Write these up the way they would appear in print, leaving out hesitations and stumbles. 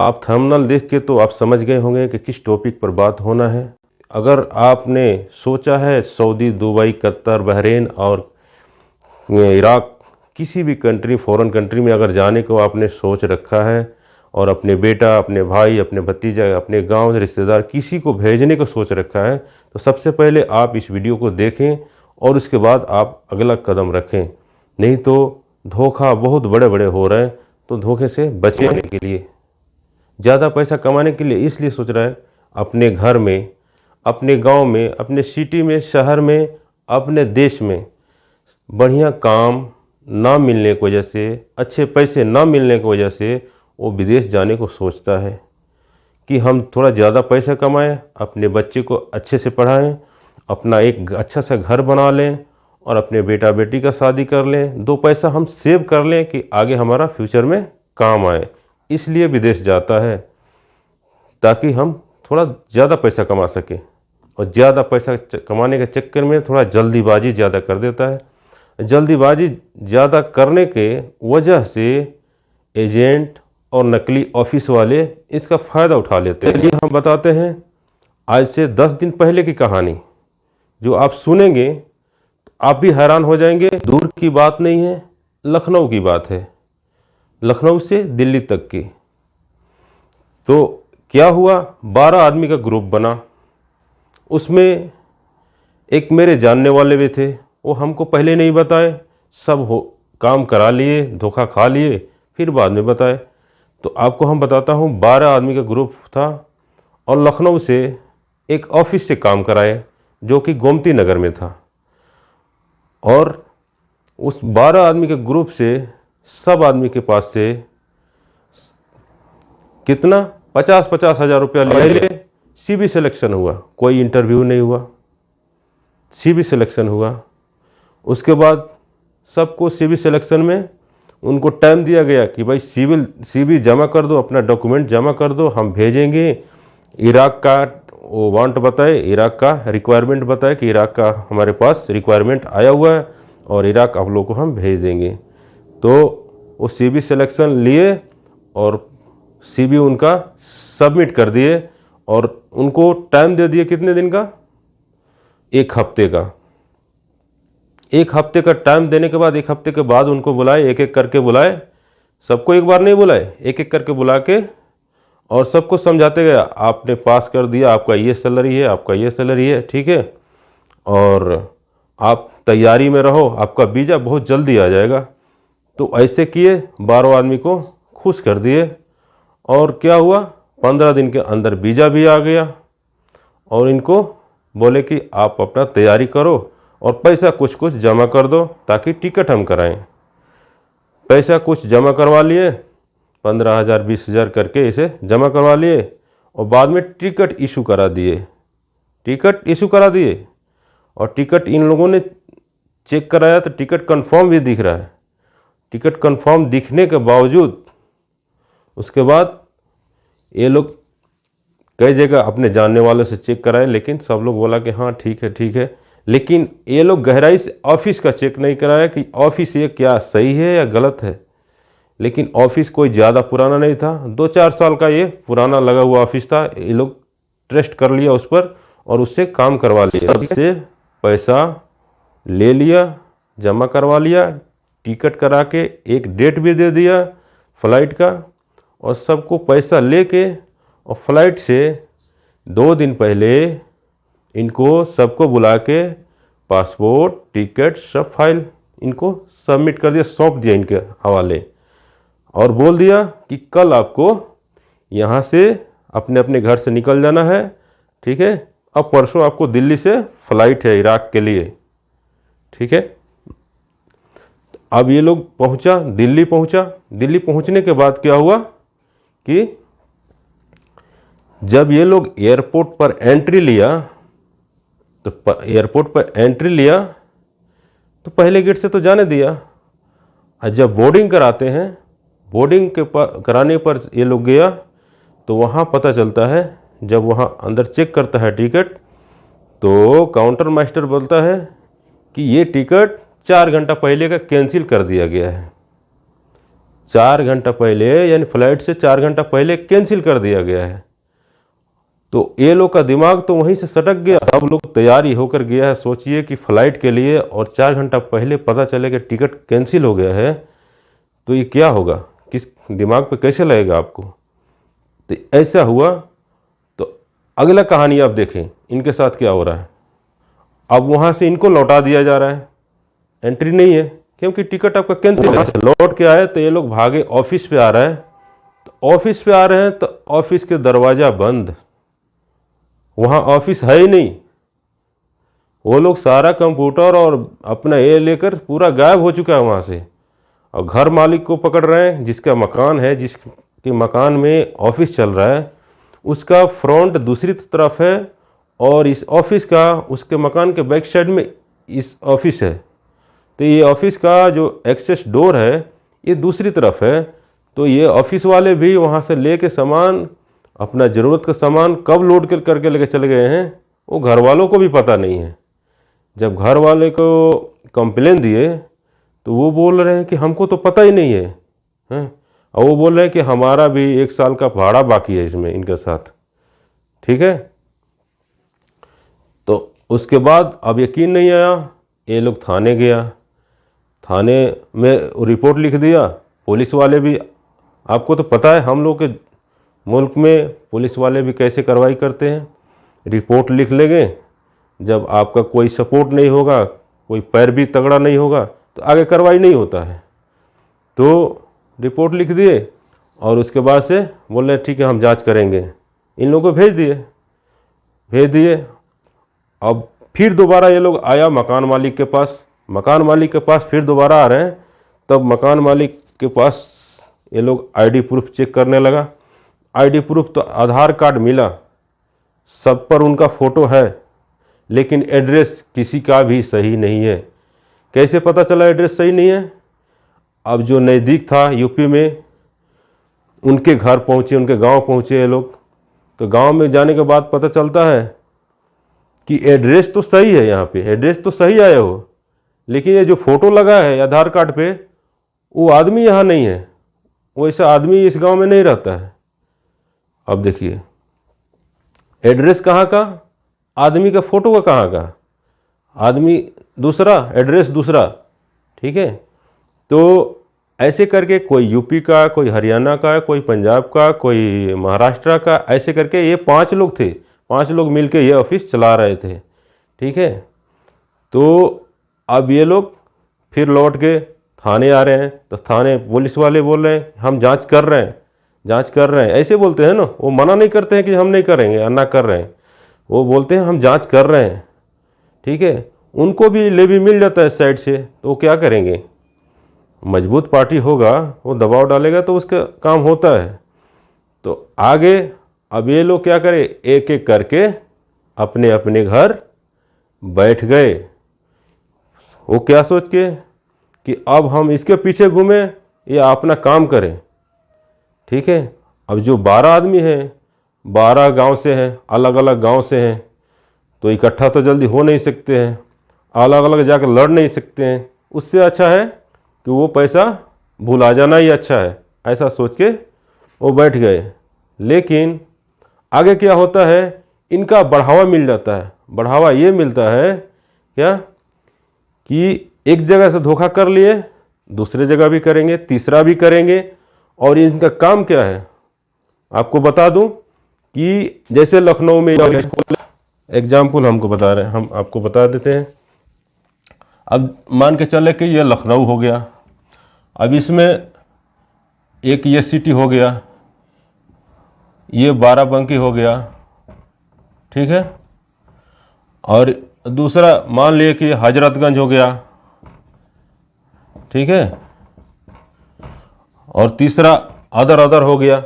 आप थंबनेल देख के तो आप समझ गए होंगे कि किस टॉपिक पर बात होना है। अगर आपने सोचा है सऊदी, दुबई, कतर, बहरीन और इराक, किसी भी कंट्री, फॉरेन कंट्री में अगर जाने को आपने सोच रखा है और अपने बेटा, अपने भाई, अपने भतीजा, अपने गांव से रिश्तेदार किसी को भेजने को सोच रखा है, तो सबसे पहले आप इस वीडियो को देखें और उसके बाद आप अगला कदम रखें। नहीं तो धोखा बहुत बड़े बड़े हो रहे हैं। तो धोखे से बचने के लिए, ज़्यादा पैसा कमाने के लिए इसलिए सोच रहा है अपने घर में, अपने गांव में, अपने सिटी में, शहर में, अपने देश में बढ़िया काम ना मिलने की वजह से, अच्छे पैसे ना मिलने की वजह से वो विदेश जाने को सोचता है कि हम थोड़ा ज़्यादा पैसा कमाएं, अपने बच्चे को अच्छे से पढ़ाएं, अपना एक अच्छा सा घर बना लें और अपने बेटा बेटी का शादी कर लें, दो पैसा हम सेव कर लें कि आगे हमारा फ्यूचर में काम आए। इसलिए विदेश जाता है ताकि हम थोड़ा ज़्यादा पैसा कमा सकें। और ज़्यादा पैसा कमाने के चक्कर में थोड़ा जल्दीबाजी ज़्यादा कर देता है। जल्दीबाजी ज़्यादा करने के वजह से एजेंट और नकली ऑफिस वाले इसका फ़ायदा उठा लेते हैं। ये हम बताते हैं आज से 10 दिन पहले की कहानी, जो आप सुनेंगे तो आप भी हैरान हो जाएंगे। दूर की बात नहीं है, लखनऊ की बात है, लखनऊ से दिल्ली तक की। तो क्या हुआ, 12 आदमी का ग्रुप बना। उसमें एक मेरे जानने वाले भी थे, वो हमको पहले नहीं बताए, सब काम करा लिए, धोखा खा लिए, फिर बाद में बताए। तो आपको हम बताता हूँ, 12 आदमी का ग्रुप था और लखनऊ से एक ऑफिस से काम कराए जो कि गोमती नगर में था। और उस 12 आदमी के ग्रुप से सब आदमी के पास से कितना 50-50 हज़ार रुपया ले लिए। सीबी सिलेक्शन हुआ, कोई इंटरव्यू नहीं हुआ, सीबी सिलेक्शन हुआ। उसके बाद सबको सीबी सिलेक्शन में उनको टाइम दिया गया कि भाई सीबी जमा कर दो, अपना डॉक्यूमेंट जमा कर दो, हम भेजेंगे। इराक का वो वांट बताए, इराक का रिक्वायरमेंट बताए कि इराक का हमारे पास रिक्वायरमेंट आया हुआ है और इराक आप लोग को हम भेज देंगे। तो वो सीबी सिलेक्शन लिए और सीबी उनका सबमिट कर दिए और उनको टाइम दे दिए कितने दिन का, 1 हफ्ते का। 1 हफ्ते का टाइम देने के बाद 1 हफ्ते के बाद उनको बुलाए, एक एक करके बुलाए, सबको एक बार नहीं बुलाए, एक एक करके बुला के और सबको समझाते गया, आपने पास कर दिया, आपका ये सैलरी है, आपका ये सैलरी है, ठीक है, और आप तैयारी में रहो, आपका वीज़ा बहुत जल्दी आ जाएगा। तो ऐसे किए, 12 आदमी को खुश कर दिए। और क्या हुआ, 15 दिन के अंदर वीज़ा भी आ गया और इनको बोले कि आप अपना तैयारी करो और पैसा कुछ कुछ जमा कर दो ताकि टिकट हम कराएं। पैसा कुछ जमा करवा लिए, 15,000 20,000 करके इसे जमा करवा लिए और बाद में टिकट इशू करा दिए। टिकट इशू करा दिए और टिकट इन लोगों ने चेक कराया तो टिकट कंफर्म भी दिख रहा है। टिकट कंफर्म दिखने के बावजूद उसके बाद ये लोग कई जगह अपने जानने वालों से चेक कराए, लेकिन सब लोग बोला कि हाँ ठीक है ठीक है। लेकिन ये लोग गहराई से ऑफिस का चेक नहीं कराया कि ऑफिस ये क्या सही है या गलत है। लेकिन ऑफिस कोई ज़्यादा पुराना नहीं था, 2-4 साल का ये पुराना लगा हुआ ऑफिस था। ये लोग ट्रस्ट कर लिया उस पर और उससे काम करवा लिया, सबसे पैसा ले लिया, जमा करवा लिया, टिकट करा के एक डेट भी दे दिया फ़्लाइट का और सबको पैसा लेके और फ्लाइट से 2 दिन पहले इनको सबको बुला के पासपोर्ट, टिकट, सब फाइल इनको सबमिट कर दिया, सौंप दिया इनके हवाले और बोल दिया कि कल आपको यहाँ से अपने अपने घर से निकल जाना है, ठीक है। अब परसों आपको दिल्ली से फ़्लाइट है इराक के लिए, ठीक है। अब ये लोग पहुँचा, दिल्ली पहुँचा। दिल्ली पहुँचने के बाद क्या हुआ कि जब ये लोग एयरपोर्ट पर एंट्री लिया तो एयरपोर्ट पर एंट्री लिया तो पहले गेट से तो जाने दिया। और जब बोर्डिंग कराते हैं, बोर्डिंग के कराने पर ये लोग गया तो वहाँ पता चलता है, जब वहाँ अंदर चेक करता है टिकट, तो काउंटर मास्टर बोलता है कि ये टिकट 4 घंटा पहले का कैंसिल कर दिया गया है। 4 घंटा पहले, यानी फ्लाइट से 4 घंटा पहले कैंसिल कर दिया गया है। तो ये लोग का दिमाग तो वहीं से सटक गया। सब लोग तैयारी होकर गया है, सोचिए कि फ़्लाइट के लिए, और 4 घंटा पहले पता चले कि टिकट कैंसिल हो गया है, तो ये क्या होगा, किस दिमाग पे कैसे लगेगा आपको। तो ऐसा हुआ। तो अगला कहानी आप देखें इनके साथ क्या हो रहा है। अब वहाँ से इनको लौटा दिया जा रहा है, एंट्री नहीं है क्योंकि टिकट आपका कैंसिल है। लौट के आए तो ये लोग भागे ऑफिस पे आ रहे हैं। तो ऑफिस पे आ रहे हैं तो ऑफिस के दरवाज़ा बंद, वहाँ ऑफिस है ही नहीं। वो लोग सारा कंप्यूटर और अपना ये लेकर पूरा गायब हो चुका है वहाँ से। और घर मालिक को पकड़ रहे हैं, जिसका मकान है, जिसके मकान में ऑफिस चल रहा है, उसका फ्रंट दूसरी तरफ है और इस ऑफिस का, उसके मकान के बैक साइड में इस ऑफिस है। तो ये ऑफिस का जो एक्सेस डोर है ये दूसरी तरफ है। तो ये ऑफिस वाले भी वहाँ से लेके सामान, अपना ज़रूरत का सामान कब लोड करके लेके चले गए हैं वो घर वालों को भी पता नहीं है। जब घर वाले को कंप्लेन दिए तो वो बोल रहे हैं कि हमको तो पता ही नहीं है, हैं? और वो बोल रहे हैं कि हमारा भी 1 साल का भाड़ा बाकी है इसमें इनके साथ। ठीक है। तो उसके बाद अब यकीन नहीं आया, ये लोग थाने गया, थाने में रिपोर्ट लिख दिया। पुलिस वाले भी, आपको तो पता है हम लोग के मुल्क में पुलिस वाले भी कैसे कार्रवाई करते हैं। रिपोर्ट लिख लेंगे, जब आपका कोई सपोर्ट नहीं होगा, कोई पैर भी तगड़ा नहीं होगा तो आगे कार्रवाई नहीं होता है। तो रिपोर्ट लिख दिए और उसके बाद से बोल रहे ठीक है हम जांच करेंगे। इन लोगों को भेज दिए। अब फिर दोबारा ये लोग आया मकान मालिक के पास, फिर दोबारा आ रहे हैं। तब मकान मालिक के पास ये लोग आईडी प्रूफ चेक करने लगा। आईडी प्रूफ तो आधार कार्ड मिला, सब पर उनका फ़ोटो है, लेकिन एड्रेस किसी का भी सही नहीं है। कैसे पता चला एड्रेस सही नहीं है? अब जो नज़दीक था यूपी में, उनके घर पहुँचे, उनके गांव पहुँचे ये लोग। तो गांव में जाने के बाद पता चलता है कि एड्रेस तो सही है, यहाँ पे एड्रेस तो सही आया हो, लेकिन ये जो फ़ोटो लगा है आधार कार्ड पे, वो आदमी यहाँ नहीं है, वैसा आदमी इस गांव में नहीं रहता है। अब देखिए एड्रेस कहाँ का, आदमी का फ़ोटो का कहाँ का, आदमी दूसरा, एड्रेस दूसरा। ठीक है। तो ऐसे करके कोई यूपी का, कोई हरियाणा का, कोई पंजाब का, कोई महाराष्ट्र का, ऐसे करके ये 5 लोग थे। 5 लोग मिलके ये ऑफिस चला रहे थे। ठीक है। तो अब ये लोग फिर लौट के थाने आ रहे हैं। तो थाने पुलिस वाले बोल रहे हैं हम जांच कर रहे हैं, ऐसे बोलते हैं ना, वो मना नहीं करते हैं कि हम नहीं करेंगे या ना कर रहे हैं, वो बोलते हैं हम जांच कर रहे हैं। ठीक है। उनको भी लेवी मिल जाता है साइड से, तो वो क्या करेंगे, मजबूत पार्टी होगा वो दबाव डालेगा तो उसका काम होता है। तो आगे अब ये लोग क्या करें, एक एक करके अपने अपने घर बैठ गए। वो क्या सोच के कि अब हम इसके पीछे घूमें या अपना काम करें। ठीक है। अब जो 12 आदमी हैं, 12 गांव से हैं, अलग अलग गांव से हैं, तो इकट्ठा तो जल्दी हो नहीं सकते हैं, अलग अलग जाकर लड़ नहीं सकते हैं। उससे अच्छा है कि वो पैसा भुला जाना ही अच्छा है, ऐसा सोच के वो बैठ गए। लेकिन आगे क्या होता है, इनका बढ़ावा मिल जाता है। बढ़ावा ये मिलता है क्या कि एक जगह से धोखा कर लिए, दूसरे जगह भी करेंगे, तीसरा भी करेंगे। और इनका काम क्या है, आपको बता दूं कि जैसे लखनऊ में एग्जाम्पल हमको बता रहे हैं, हम आपको बता देते हैं। अब मान के चले कि ये लखनऊ हो गया। अब इसमें एक ये सिटी हो गया, ये बाराबंकी हो गया। ठीक है। और दूसरा मान लिए कि हजरतगंज हो गया। ठीक है। और तीसरा अदर हो गया।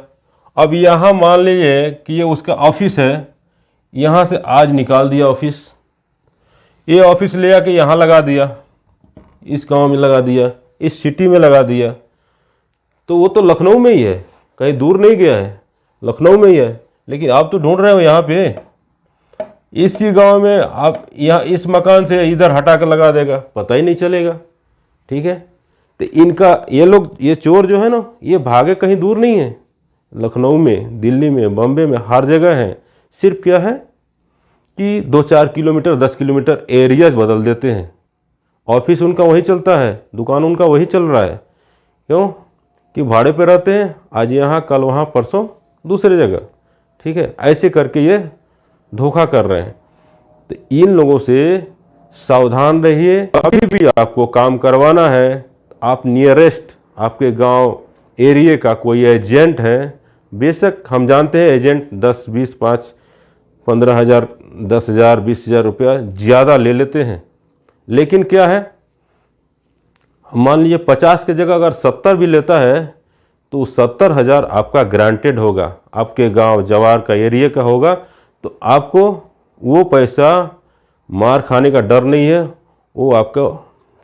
अब यहाँ मान लीजिए कि ये उसका ऑफिस है, यहाँ से आज निकाल दिया ऑफिस, ये ऑफिस ले आके यहाँ लगा दिया, इस गांव में लगा दिया, इस सिटी में लगा दिया। तो वो तो लखनऊ में ही है, कहीं दूर नहीं गया है, लखनऊ में ही है। लेकिन आप तो ढूंढ रहे हो यहाँ पे, इसी गांव में आप यहाँ इस मकान से इधर हटा कर लगा देगा, पता ही नहीं चलेगा। ठीक है। तो इनका ये लोग, ये चोर जो है ना, ये भागे कहीं दूर नहीं है, लखनऊ में, दिल्ली में, बॉम्बे में, हर जगह हैं। सिर्फ क्या है कि 2-4 किलोमीटर, 10 किलोमीटर एरिया बदल देते हैं। ऑफिस उनका वही चलता है, दुकान उनका वही चल रहा है। क्यों कि भाड़े पे रहते हैं, आज यहाँ कल वहाँ, परसों दूसरी जगह। ठीक है, ऐसे करके ये धोखा कर रहे हैं। तो इन लोगों से सावधान रहिए। कभी भी आपको काम करवाना है, आप नियरेस्ट आपके गांव एरिया का कोई एजेंट है, बेशक हम जानते हैं एजेंट 10, 20, 5, 15 हज़ार, 10 हज़ार, 20 हज़ार रुपया ज़्यादा ले लेते हैं, लेकिन क्या है, मान लीजिए 50 की जगह अगर 70 भी लेता है तो 70,000 आपका ग्रांटेड होगा, आपके गांव जवार का एरिया का होगा। तो आपको वो पैसा मार खाने का डर नहीं है, वो आपका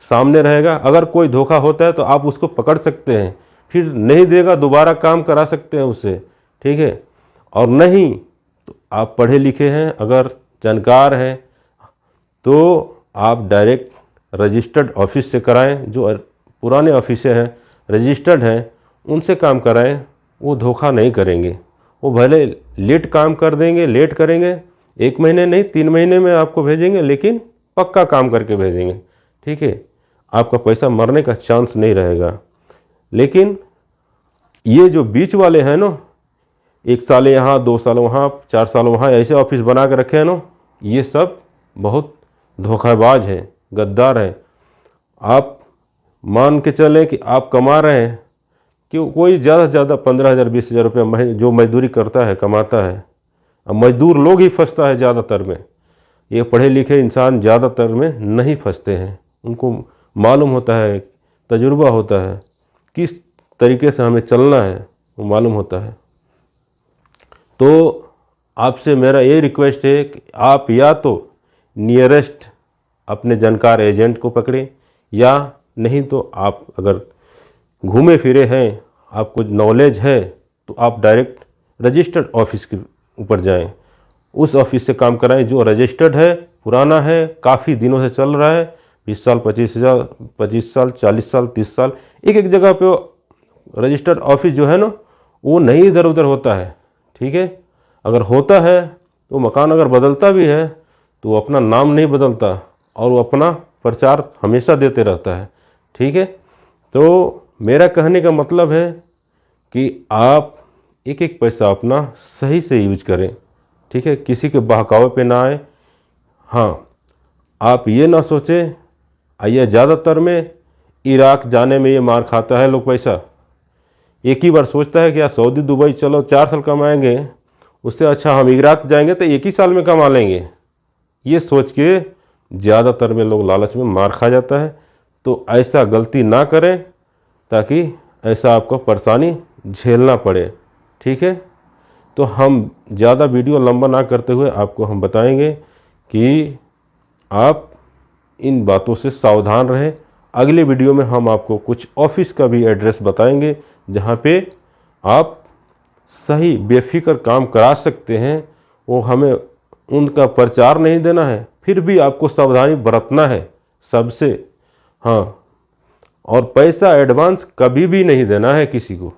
सामने रहेगा। अगर कोई धोखा होता है तो आप उसको पकड़ सकते हैं, फिर नहीं देगा दोबारा काम करा सकते हैं उससे। ठीक है, और नहीं तो आप पढ़े लिखे हैं, अगर जानकार हैं, तो आप डायरेक्ट रजिस्टर्ड ऑफिस से कराएं। जो पुराने ऑफिस हैं, रजिस्टर्ड हैं, उनसे काम कराएं। वो धोखा नहीं करेंगे। वो भले लेट काम कर देंगे, लेट करेंगे, 1 महीने नहीं 3 महीने में आपको भेजेंगे, लेकिन पक्का काम करके भेजेंगे। ठीक है, आपका पैसा मरने का चांस नहीं रहेगा। लेकिन ये जो बीच वाले हैं ना, 1 साल यहाँ, 2 साल वहाँ, 4 साल वहाँ, ऐसे ऑफिस बना के रखे हैं ना, ये सब बहुत धोखाबाज हैं, गद्दार हैं। आप मान के चलें कि आप कमा रहे हैं, कि कोई ज़्यादा से ज़्यादा 15,000, 20,000 रुपये जो मजदूरी करता है, कमाता है। अब मजदूर लोग ही फंसता है ज़्यादातर में, ये पढ़े लिखे इंसान ज़्यादातर में नहीं फंसते हैं। उनको मालूम होता है, तजुर्बा होता है, किस तरीके से हमें चलना है, वो मालूम होता है। तो आपसे मेरा ये रिक्वेस्ट है कि आप या तो नियरेस्ट अपने जानकार एजेंट को पकड़ें, या नहीं तो आप अगर घूमे फिरे हैं, आपको नॉलेज है, तो आप डायरेक्ट रजिस्टर्ड ऑफिस के ऊपर जाएं, उस ऑफिस से काम कराएं जो रजिस्टर्ड है, पुराना है, काफ़ी दिनों से चल रहा है, 20 साल, 25 साल, 40 साल, 30 साल। एक जगह पे रजिस्टर्ड ऑफिस जो है ना, वो नहीं इधर उधर होता है। ठीक है, अगर होता है तो मकान अगर बदलता भी है तो वो अपना नाम नहीं बदलता, और वो अपना प्रचार हमेशा देते रहता है। ठीक है, तो मेरा कहने का मतलब है कि आप एक एक पैसा अपना सही से यूज करें। ठीक है, किसी के बहकावे पे ना आए। हाँ, आप ये ना सोचें, ये ज़्यादातर में इराक जाने में ये मार खाता है लोग पैसा। एक ही बार सोचता है कि यार सऊदी दुबई चलो 4 साल कमाएंगे, उससे अच्छा हम इराक जाएंगे तो 1 ही साल में कमा लेंगे। ये सोच के ज़्यादातर में लोग लालच में मार खा जाता है। तो ऐसा गलती ना करें, ताकि ऐसा आपको परेशानी झेलना पड़े। ठीक है, तो हम ज़्यादा वीडियो लंबा ना करते हुए आपको हम बताएंगे कि आप इन बातों से सावधान रहें। अगले वीडियो में हम आपको कुछ ऑफिस का भी एड्रेस बताएंगे, जहाँ पे आप सही बेफिक्र काम करा सकते हैं। वो हमें उनका प्रचार नहीं देना है, फिर भी आपको सावधानी बरतना है सबसे। हाँ, और पैसा एडवांस कभी भी नहीं देना है किसी को,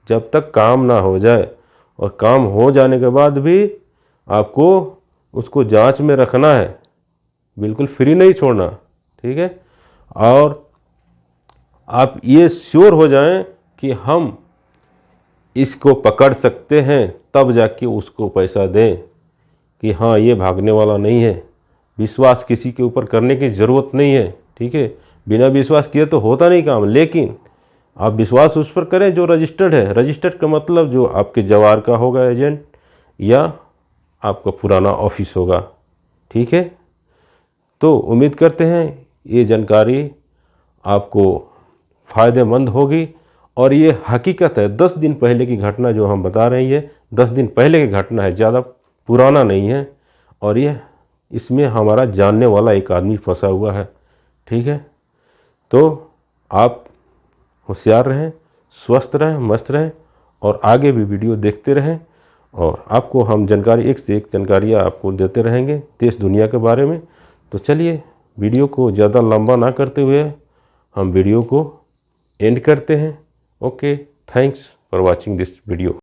जब तक काम ना हो जाए। और काम हो जाने के बाद भी आपको उसको जांच में रखना है, बिल्कुल फ्री नहीं छोड़ना। ठीक है, और आप ये श्योर हो जाएं कि हम इसको पकड़ सकते हैं, तब जाके उसको पैसा दें, कि हाँ ये भागने वाला नहीं है। विश्वास किसी के ऊपर करने की ज़रूरत नहीं है। ठीक है, बिना विश्वास किए तो होता नहीं काम, लेकिन आप विश्वास उस पर करें जो रजिस्टर्ड है। रजिस्टर्ड का मतलब जो आपके जवार का होगा एजेंट, या आपका पुराना ऑफिस होगा। ठीक है, तो उम्मीद करते हैं ये जानकारी आपको फ़ायदेमंद होगी। और ये हकीकत है, 10 दिन पहले की घटना जो हम बता रहे हैं, ये 10 दिन पहले की घटना है, ज़्यादा पुराना नहीं है। और ये इसमें हमारा जानने वाला एक आदमी फंसा हुआ है। ठीक है, तो आप होशियार रहें, स्वस्थ रहें, मस्त रहें, और आगे भी वीडियो देखते रहें। और आपको हम जानकारी, एक से एक जानकारियाँ आपको देते रहेंगे देश दुनिया के बारे में। तो चलिए, वीडियो को ज़्यादा लंबा ना करते हुए हम वीडियो को एंड करते हैं। Okay, thanks for watching this video.